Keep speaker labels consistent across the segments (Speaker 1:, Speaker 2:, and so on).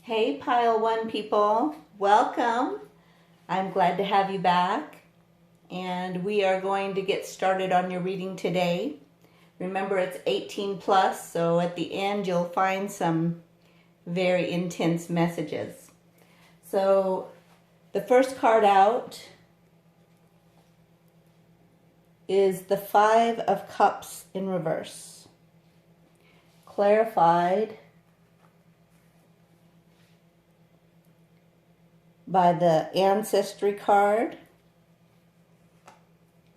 Speaker 1: Hey, Pile One people, welcome. I'm glad to have you back. And we are going to get started on your reading today. Remember, it's 18 plus, so at the end you'll find some very intense messages. So the first card out is the Five of Cups in reverse. Clarified by the Ancestry card.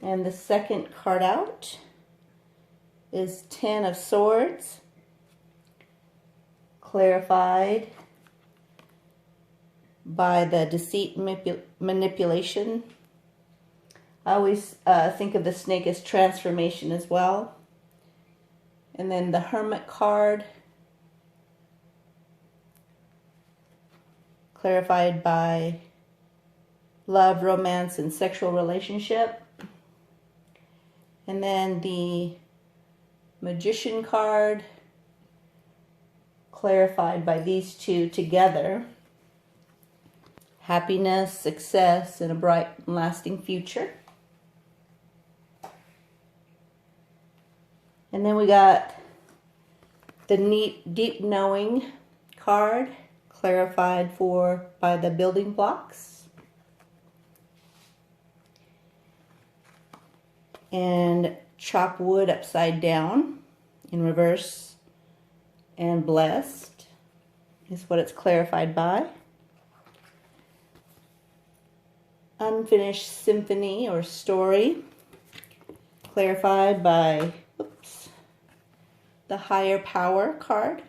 Speaker 1: And the second card out is Ten of Swords, clarified by the Deceit Manipulation. I always think of the snake as transformation as well. And then the Hermit card, clarified by love, romance, and sexual relationship. And then the Magician card, clarified by these two together. Happiness, success, and a bright and lasting future. And then we got the Deep Knowing card, clarified by the Building Blocks. And Chop Wood upside down in reverse, and Blessed is what it's clarified by. Unfinished Symphony or Story, clarified by the Higher Power card.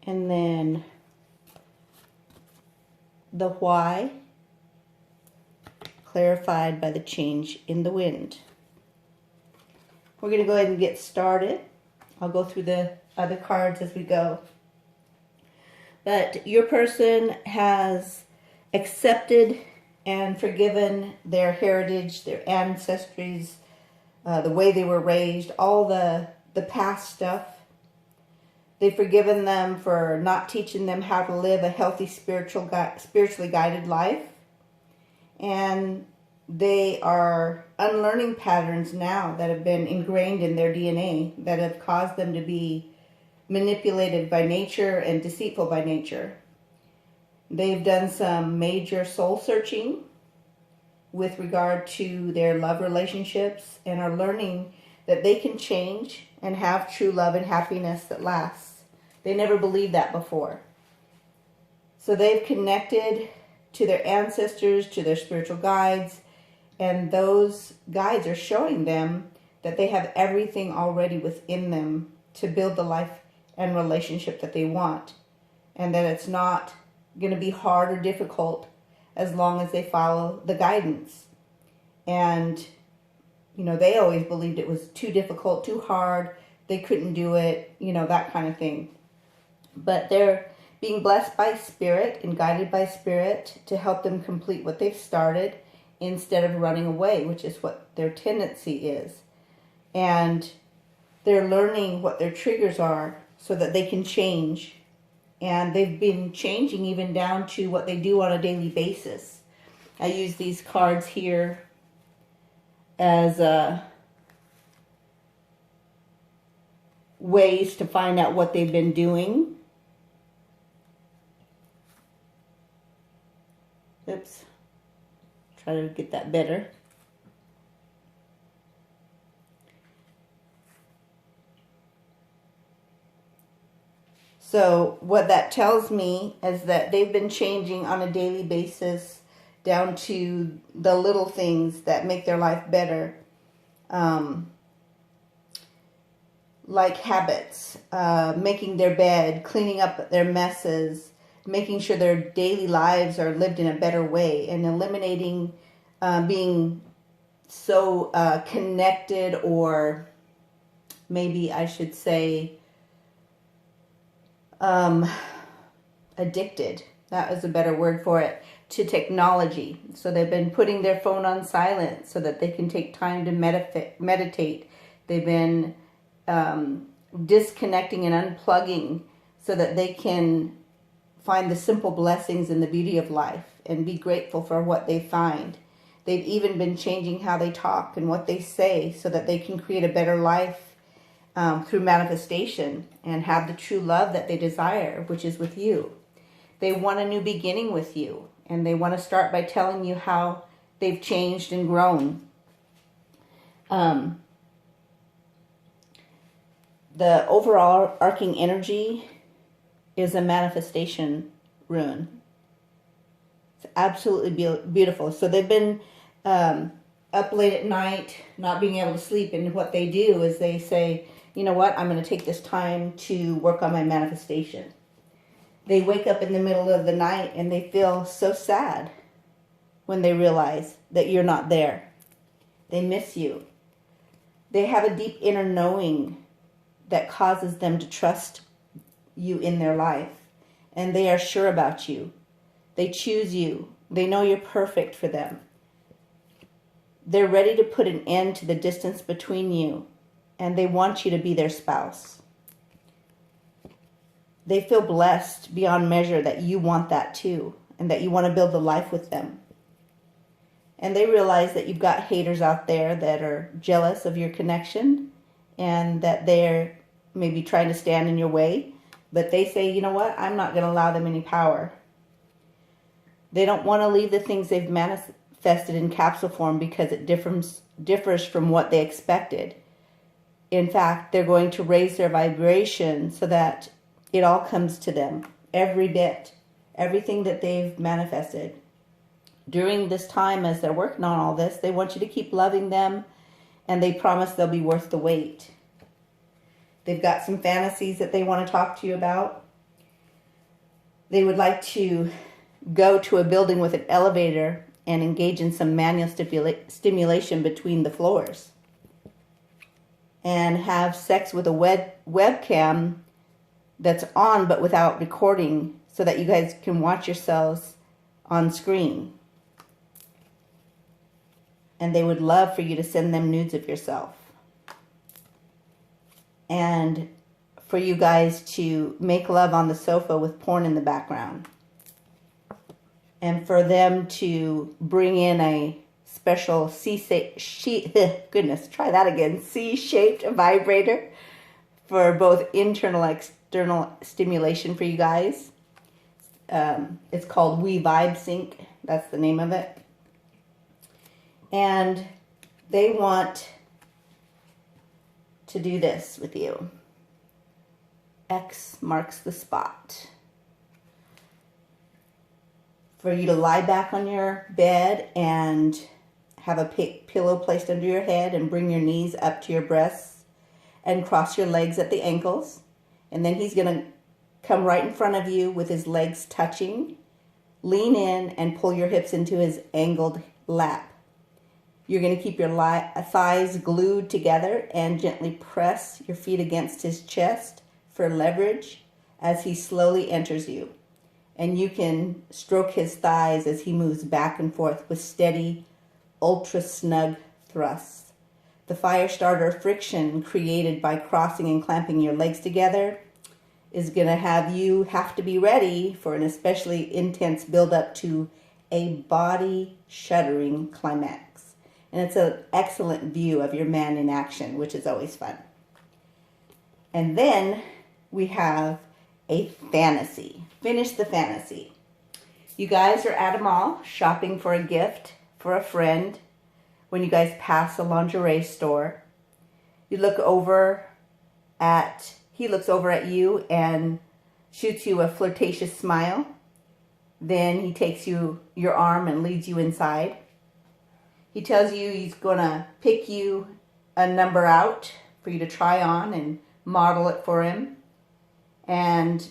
Speaker 1: And then the Why, clarified by the Change in the Wind. We're going to go ahead and get started. I'll go through the other cards as we go. But your person has accepted and forgiven their heritage, their ancestries, the way they were raised, all the past stuff. They've forgiven them for not teaching them how to live a healthy spiritually guided life. And they are unlearning patterns now that have been ingrained in their DNA that have caused them to be manipulated by nature and deceitful by nature. They've done some major soul searching with regard to their love relationships and are learning that they can change and have true love and happiness that lasts. They never believed that before. So they've connected to their ancestors, to their spiritual guides, and those guides are showing them that they have everything already within them to build the life and relationship that they want, and that it's not going to be hard or difficult as long as they follow the guidance. And they always believed it was too difficult, too hard, they couldn't do it, that kind of thing. But they're being blessed by Spirit and guided by Spirit to help them complete what they've started instead of running away, which is what their tendency is. And they're learning what their triggers are so that they can change. And they've been changing even down to what they do on a daily basis. I use these cards here as ways to find out what they've been doing. Oops. Try to get that better. So what that tells me is that they've been changing on a daily basis down to the little things that make their life better. Like habits, making their bed, cleaning up their messes, making sure their daily lives are lived in a better way, and eliminating being so connected, or maybe I should say addicted. That was a better word for it, to technology. So they've been putting their phone on silent so that they can take time to meditate. They've been disconnecting and unplugging so that they can find the simple blessings and the beauty of life and be grateful for what they find. They've even been changing how they talk and what they say so that they can create a better life through manifestation and have the true love that they desire, which is with you. They want a new beginning with you, and they want to start by telling you how they've changed and grown. The overall arcing energy is a manifestation rune. It's absolutely beautiful. So they've been up late at night, not being able to sleep, and what they do is they say, you know what, I'm going to take this time to work on my manifestation. They wake up in the middle of the night and they feel so sad when they realize that you're not there. They miss you. They have a deep inner knowing that causes them to trust you in their life. And they are sure about you. They choose you. They know you're perfect for them. They're ready to put an end to the distance between you. And they want you to be their spouse. They feel blessed beyond measure that you want that too. And that you want to build the life with them. And they realize that you've got haters out there that are jealous of your connection. And that they're maybe trying to stand in your way. But they say, you know what? I'm not going to allow them any power. They don't want to leave the things they've manifested in capsule form because it differs from what they expected. In fact, they're going to raise their vibration so that it all comes to them. Every bit. Everything that they've manifested. During this time as they're working on all this, they want you to keep loving them. And they promise they'll be worth the wait. They've got some fantasies that they want to talk to you about. They would like to go to a building with an elevator and engage in some manual stimulation between the floors. And have sex with a webcam that's on but without recording so that you guys can watch yourselves on screen. And they would love for you to send them nudes of yourself. And for you guys to make love on the sofa with porn in the background. And for them to bring in a special C-shaped vibrator for both internal and external stimulation for you guys. It's called We Vibe Sync. That's the name of it. And they want to do this with you. X marks the spot. For you to lie back on your bed and have a pillow placed under your head and bring your knees up to your breasts and cross your legs at the ankles. And then he's going to come right in front of you with his legs touching. Lean in and pull your hips into his angled lap. You're going to keep your thighs glued together and gently press your feet against his chest for leverage as he slowly enters you. And you can stroke his thighs as he moves back and forth with steady, ultra-snug thrusts. The fire starter friction created by crossing and clamping your legs together is going to have you have to be ready for an especially intense build-up to a body-shuddering climax. And it's an excellent view of your man in action, which is always fun. And then we have a fantasy. Finish the fantasy. You guys are at a mall shopping for a gift for a friend. When you guys pass a lingerie store, you look over at, he looks over at you and shoots you a flirtatious smile. Then he takes your arm and leads you inside. He tells you he's going to pick you a number out for you to try on and model it for him. And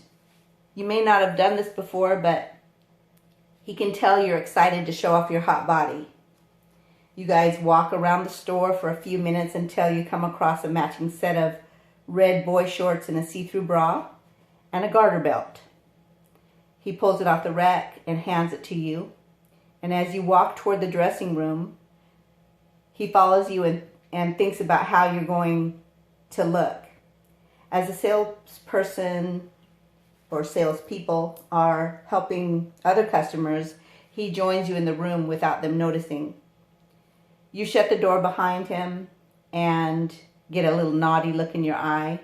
Speaker 1: you may not have done this before, but he can tell you're excited to show off your hot body. You guys walk around the store for a few minutes until you come across a matching set of red boy shorts and a see-through bra and a garter belt. He pulls it off the rack and hands it to you. And as you walk toward the dressing room, he follows you and thinks about how you're going to look. as a salesperson or salespeople are helping other customers, he joins you in the room without them noticing. You shut the door behind him and get a little naughty look in your eye,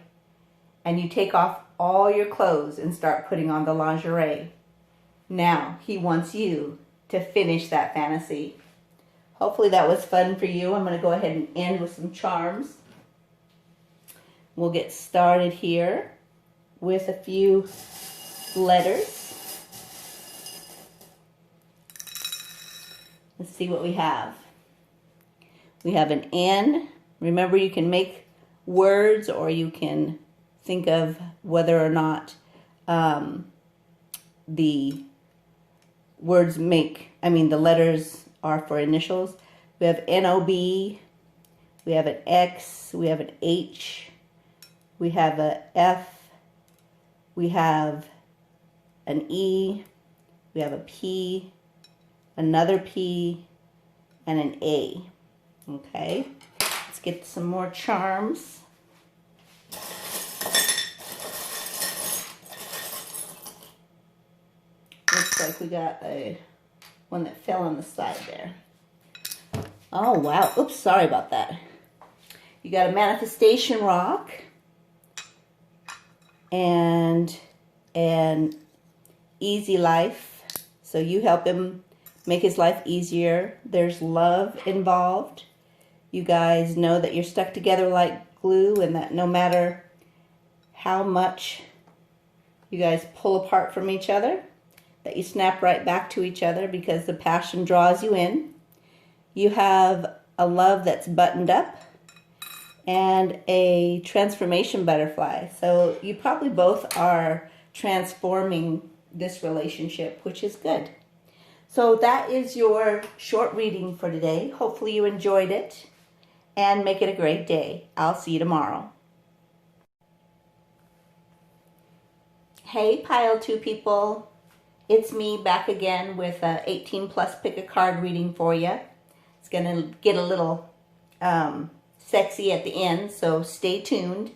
Speaker 1: and you take off all your clothes and start putting on the lingerie. Now he wants you to finish that fantasy. Hopefully that was fun for you. I'm going to go ahead and end with some charms. We'll get started here with a few letters. Let's see what we have. We have an N. Remember, you can make words, or you can think of whether or not the words the letters are for initials. We have N-O-B, we have an X, we have an H, we have a F, we have an E, we have a P, another P, and an A. Okay, let's get some more charms. Looks like we got one that fell on the side there. Oh, wow. Oops, sorry about that. You got a manifestation rock and an easy life. So you help him make his life easier. There's love involved. You guys know that you're stuck together like glue, and that no matter how much you guys pull apart from each other, that you snap right back to each other because the passion draws you in. You have a love that's buttoned up and a transformation butterfly. So you probably both are transforming this relationship, which is good. So that is your short reading for today. Hopefully you enjoyed it, and make it a great day. I'll see you tomorrow. Hey, Pile 2 people. It's me back again with a 18 plus pick a card reading for you. It's going to get a little sexy at the end, so stay tuned.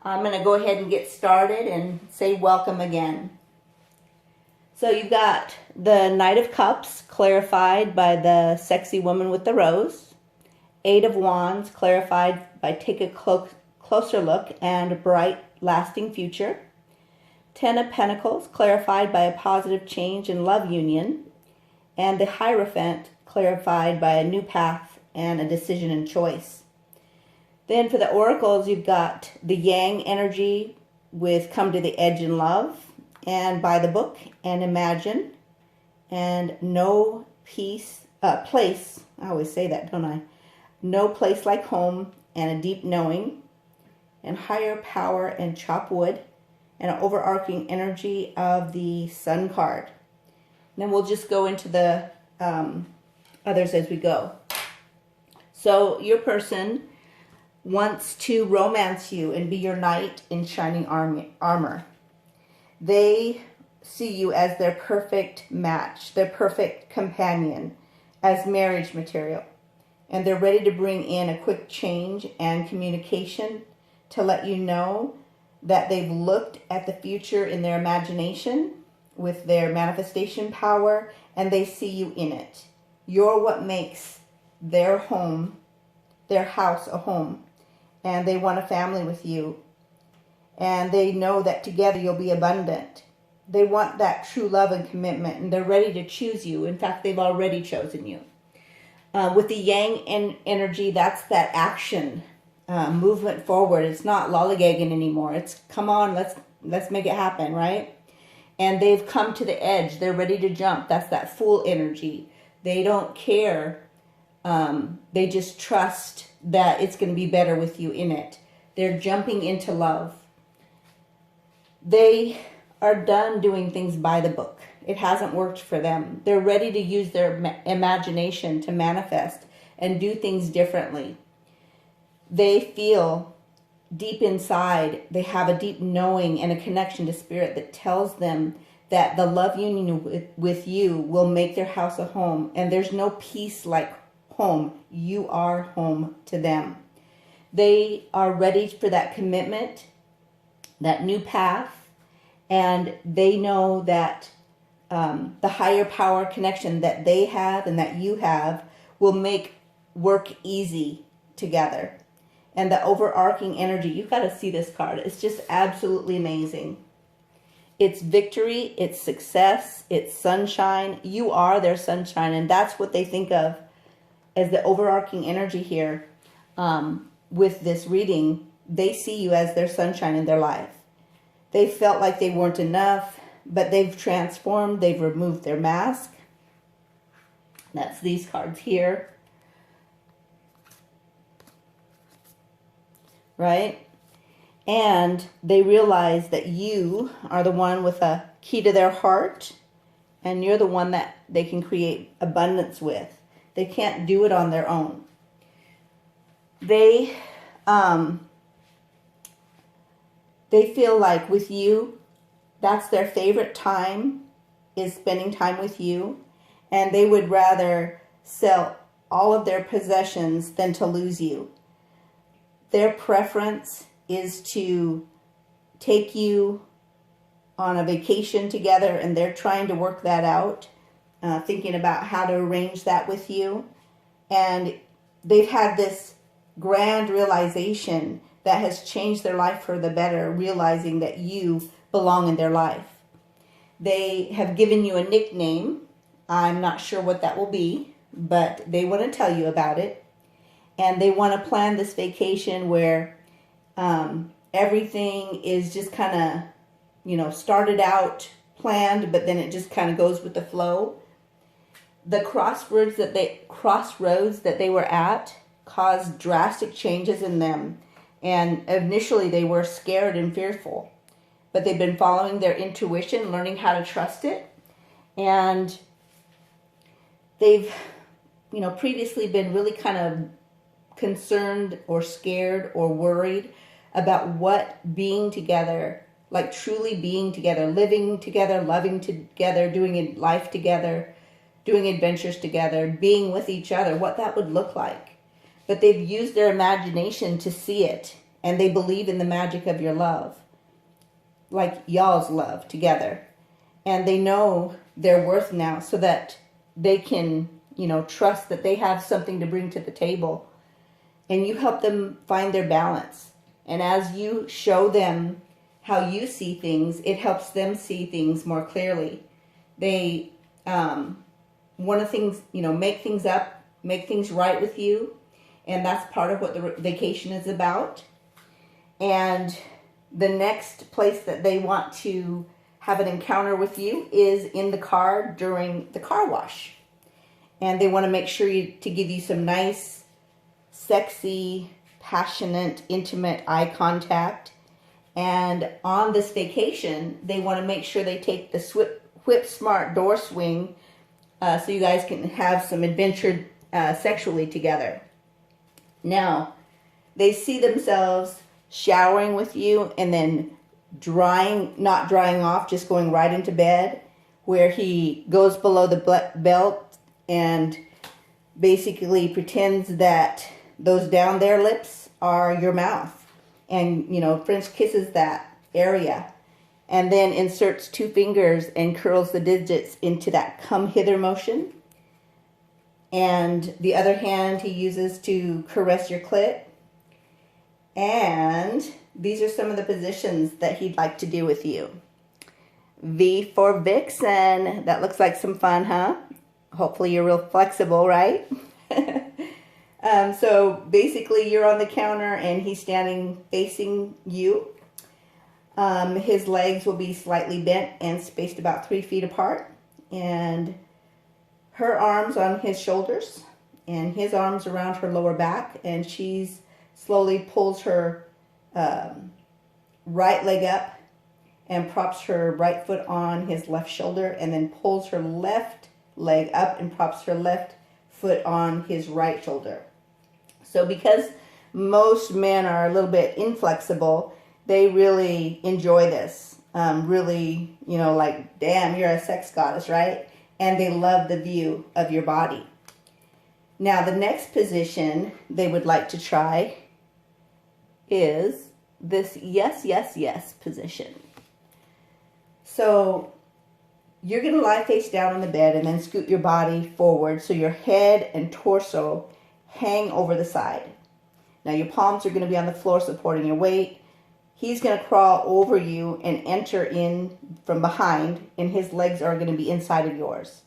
Speaker 1: I'm going to go ahead and get started and say welcome again. So you've got the Knight of Cups, clarified by the sexy woman with the rose. 8 of Wands, clarified by take a closer look and a bright, lasting future. 10 of Pentacles, clarified by a positive change and love union. And the Hierophant, clarified by a new path and a decision and choice. Then for the oracles, you've got the Yang energy with come to the edge in love, and by the book, and imagine, and no place, I always say that, don't I? No place like home, and a deep knowing, and higher power, and chop wood, and an overarching energy of the Sun card. And then we'll just go into the others as we go. So your person wants to romance you and be your knight in shining armor. They see you as their perfect match, their perfect companion, as marriage material. And they're ready to bring in a quick change and communication to let you know that they've looked at the future in their imagination with their manifestation power, and they see you in it. You're what makes their home, their house, a home. And they want a family with you. And they know that together you'll be abundant. They want that true love and commitment, and they're ready to choose you. In fact, they've already chosen you. With the Yang energy, that's that action, movement forward. It's not lollygagging anymore. It's come on, let's make it happen, right? And they've come to the edge. They're ready to jump. That's that Fool energy. They don't care. They just trust that it's going to be better with you in it. They're jumping into love. They are done doing things by the book. It hasn't worked for them. They're ready to use their imagination to manifest and do things differently. They feel deep inside, they have a deep knowing and a connection to spirit that tells them that the love union with you will make their house a home. And there's no peace like home. You are home to them. They are ready for that commitment that new path, and they know that the higher power connection that they have and that you have will make work easy together. And the overarching energy, you've got to see this card. It's just absolutely amazing. It's victory, it's success, it's sunshine. You are their sunshine, and that's what they think of as the overarching energy here. With this reading, they see you as their sunshine in their life. They felt like they weren't enough, but they've transformed, they've removed their mask. That's these cards here. Right? And they realize that you are the one with a key to their heart, and you're the one that they can create abundance with. They can't do it on their own. They feel like with you, that's their favorite time, is spending time with you, and they would rather sell all of their possessions than to lose you. Their preference is to take you on a vacation together, and they're trying to work that out, thinking about how to arrange that with you. And they've had this grand realization that has changed their life for the better, realizing that you belong in their life. They have given you a nickname. I'm not sure what that will be, but they want to tell you about it. And they want to plan this vacation where everything is just kind of, started out planned, but then it just kind of goes with the flow. The crossroads that they were at caused drastic changes in them. And initially they were scared and fearful, but they've been following their intuition, learning how to trust it. And they've, previously been really kind of concerned or scared or worried about what being together, like truly being together, living together, loving together, doing life together, doing adventures together, being with each other, what that would look like. But they've used their imagination to see it, and they believe in the magic of your love, like y'all's love together. And they know their worth now, so that they can, trust that they have something to bring to the table. And you help them find their balance. And as you show them how you see things, it helps them see things more clearly. They want to things, make things up, make things right with you. And that's part of what the vacation is about. And the next place that they want to have an encounter with you is in the car during the car wash. And they want to make sure to give you some nice, sexy, passionate, intimate eye contact. And on this vacation, they want to make sure they take the whip smart door swing so you guys can have some adventure sexually together. Now, they see themselves showering with you and then not drying off, just going right into bed, where he goes below the belt and basically pretends that those down there lips are your mouth, and French kisses that area, and then inserts 2 fingers and curls the digits into that come hither motion. And the other hand he uses to caress your clit. And these are some of the positions that he'd like to do with you. V for Vixen. That looks like some fun, huh? Hopefully you're real flexible, right? So basically you're on the counter and he's standing facing you. His legs will be slightly bent and spaced about 3 feet apart. And her arms on his shoulders and his arms around her lower back, and she's slowly pulls her right leg up and props her right foot on his left shoulder, and then pulls her left leg up and props her left foot on his right shoulder. So because most men are a little bit inflexible, they really enjoy this. Really, like, damn, you're a sex goddess, right? And they love the view of your body. Now, the next position they would like to try is this yes, yes, yes position. So you're going to lie face down on the bed and then scoot your body forward so your head and torso hang over the side. Now your palms are going to be on the floor supporting your weight. He's going to crawl over you and enter in from behind, and his legs are going to be inside of yours.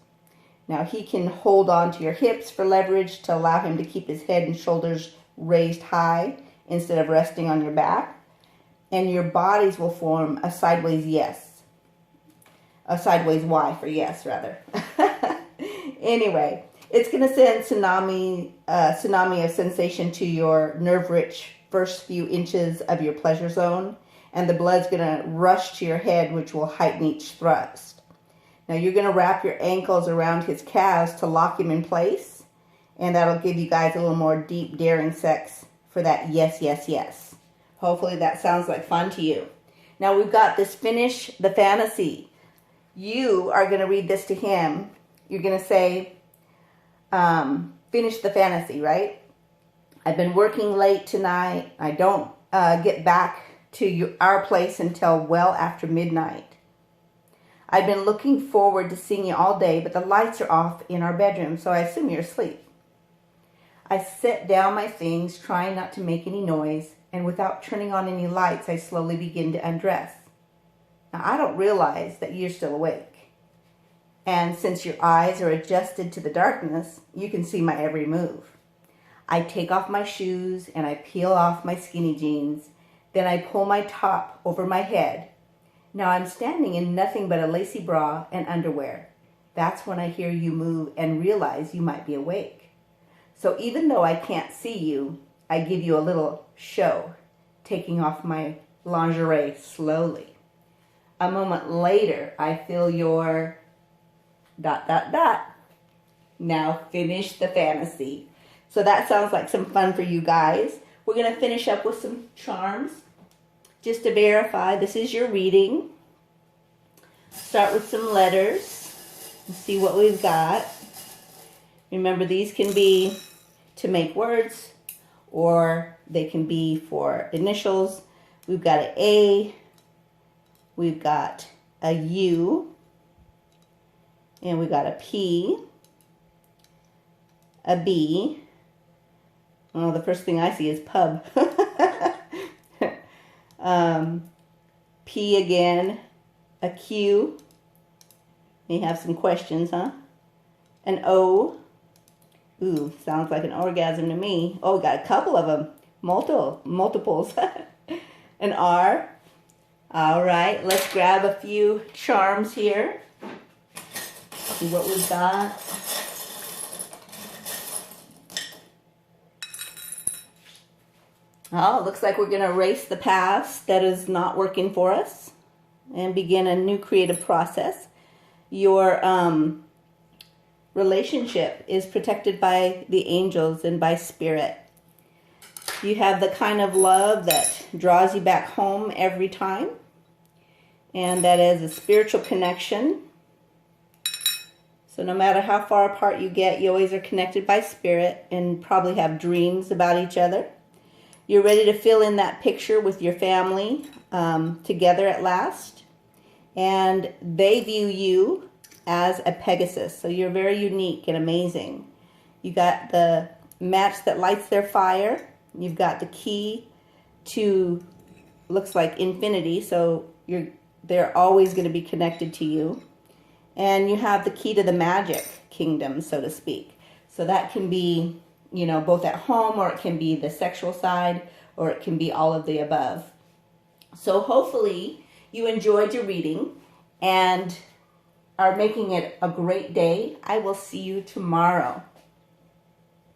Speaker 1: Now he can hold on to your hips for leverage to allow him to keep his head and shoulders raised high instead of resting on your back. And your bodies will form a sideways yes. A sideways Y for yes, rather. Anyway, it's going to send tsunami of sensation to your nerve-rich first few inches of your pleasure zone. And the blood's going to rush to your head, which will heighten each thrust. Now you're going to wrap your ankles around his calves to lock him in place. And that'll give you guys a little more deep, daring sex for that yes, yes, yes. Hopefully that sounds like fun to you. Now we've got this finish the fantasy. You are going to read this to him. You're going to say, finish the fantasy, right? I've been working late tonight. I don't get back to our place until well after midnight. I've been looking forward to seeing you all day, but the lights are off in our bedroom, so I assume you're asleep. I set down my things, trying not to make any noise, and without turning on any lights, I slowly begin to undress. Now, I don't realize that you're still awake. And since your eyes are adjusted to the darkness, you can see my every move. I take off my shoes and I peel off my skinny jeans. Then I pull my top over my head. Now I'm standing in nothing but a lacy bra and underwear. That's when I hear you move and realize you might be awake. So even though I can't see you, I give you a little show, taking off my lingerie slowly. A moment later, I feel your ... Now finish the fantasy. So that sounds like some fun for you guys. We're going to finish up with some charms. Just to verify, this is your reading. Start with some letters and see what we've got. Remember, these can be to make words, or they can be for initials. We've got an A, we've got a U, and we've got a P, a B. Oh, the first thing I see is pub. P again, a Q. You have some questions, huh? An O. Ooh, sounds like an orgasm to me. Oh, got a couple of them. Multiples. An R. All right, let's grab a few charms here. See what we've got. Oh, it looks like we're going to erase the past that is not working for us and begin a new creative process. Your relationship is protected by the angels and by spirit. You have the kind of love that draws you back home every time, and that is a spiritual connection. So no matter how far apart you get, you always are connected by spirit and probably have dreams about each other. You're ready to fill in that picture with your family together at last. And they view you as a Pegasus. So you're very unique and amazing. You got the match that lights their fire. You've got the key to, looks like infinity. So they're always going to be connected to you. And you have the key to the magic kingdom, so to speak. So that can be, you know, both at home, or it can be the sexual side, or it can be all of the above. So hopefully you enjoyed your reading and are making it a great day. I will see you tomorrow.